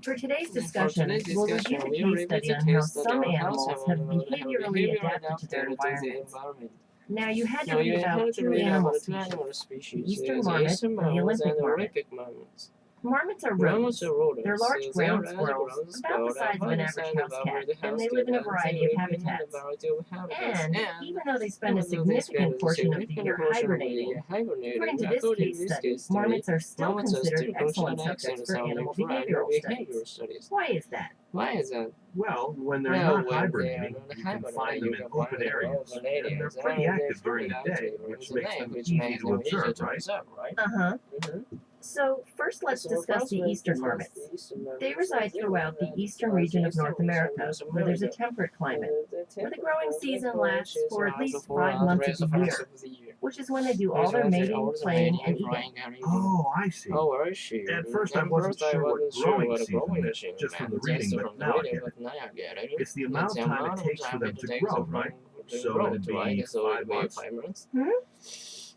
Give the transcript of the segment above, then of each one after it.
For today's discussion, we'll review the case study on how some animals have behaviorally adapted to their environment. Now, you had to read about two animal species, the eastern marmot and the Olympic marmot. Marmots are rodents. They're large ground squirrels, about the size of an average house cat, and they live in a variety of habitats. And even though they spend a significant portion of the year hibernating, according to this case study, marmots are still considered excellent subjects for animal behavioral studies. Why is that? Well, when they're not hibernating, you can find them in open areas, and they're pretty active during the day, which makes them easy to observe, right? Uh-huh. So, first let's discuss the eastern marmots. They reside throughout the eastern region of North America, where there's a temperate climate, where the growing season lasts for at least 5 months of the year, which is when they do all their mating, playing, and eating. Oh, I see. At first I wasn't sure what growing season meant, just from the reading, but now I get it. It's the amount of time it takes for them to grow, right? So it'd be 5 months?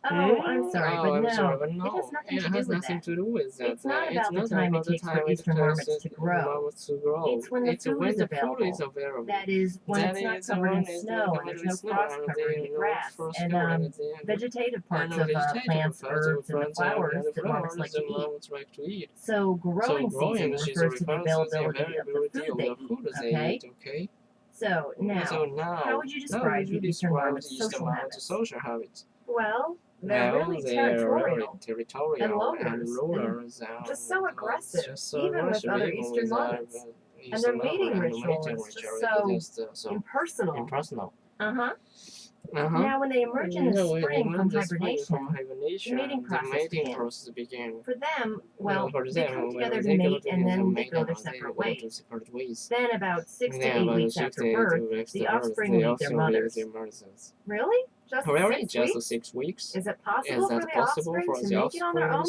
Oh, I'm sorry, but no, it has nothing to do with that. It's not about the time it takes for eastern marmots to grow. It's when the food is available. That is, when it's not covered in snow and there's no frost covering the grass and vegetative parts of plants, herbs, and the flowers that marmots like to eat. So growing season refers to the availability of the food they eat, okay? So now, how would you describe the eastern marmot's social habits? Well, they're really territorial and loners, and just so aggressive, even with other eastern marmots. And their mating ritual is just so impersonal. Now, when they emerge in the spring from hibernation, the mating process begins. For them, well, they come together to mate and then they go their separate ways. Then, about 6 to 8 weeks after birth, the offspring will meet their mothers. Really? Just 6 weeks? Is it possible for the offspring to make it on their own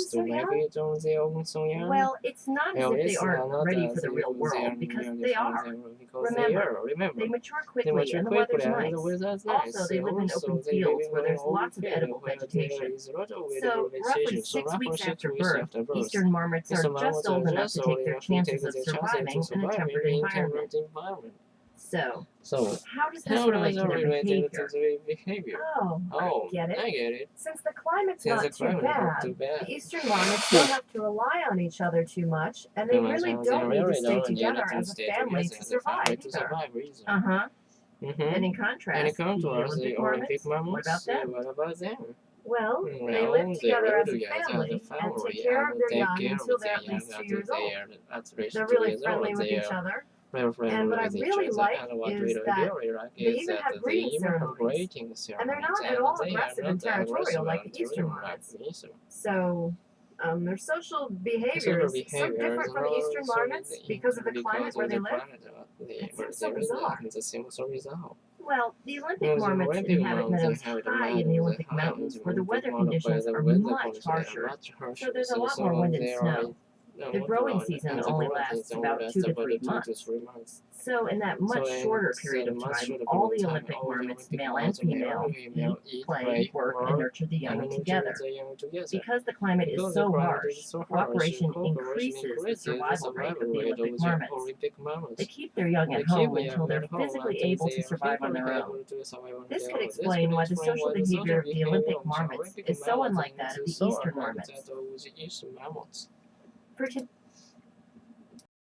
so young? Well, it's not as if they aren't ready for the real world, because they are. Remember, they mature quickly and the weather's nice. Also, they live in open fields where there's lots of edible vegetation. So, roughly 6 weeks after birth, eastern marmots are just old enough to take their chances of surviving in a temperate environment. So how does this relate to their behavior? Oh, I get it. Since the climate's not too bad, the eastern marmots don't have to rely on each other too much, and they really don't need to stay together as a family to survive either. And in contrast, the Olympic marmots, what about them? Well, they live together as a family and take care of their young until they're at least 2 years old. They're really friendly with each other. And what I really like is that they even have breeding ceremonies, and they're not at all aggressive and territorial like the eastern marmots. So, their social behavior is so different from the eastern marmots because of the climate where they live. It seems so bizarre. Well, the Olympic marmots inhabit meadows high in the Olympic Mountains, where the weather conditions are much harsher, so there's a lot more wind and snow. The growing season only lasts about 2 to 3 months. So in that much shorter period of time, all the Olympic marmots, male and female, eat, play, work, and nurture the young together. Because the climate is so harsh, cooperation increases the survival rate of the Olympic marmots. They keep their young at home until they're physically able to survive on their own. This could explain why the social behavior of the Olympic marmots is so unlike that of the eastern marmots.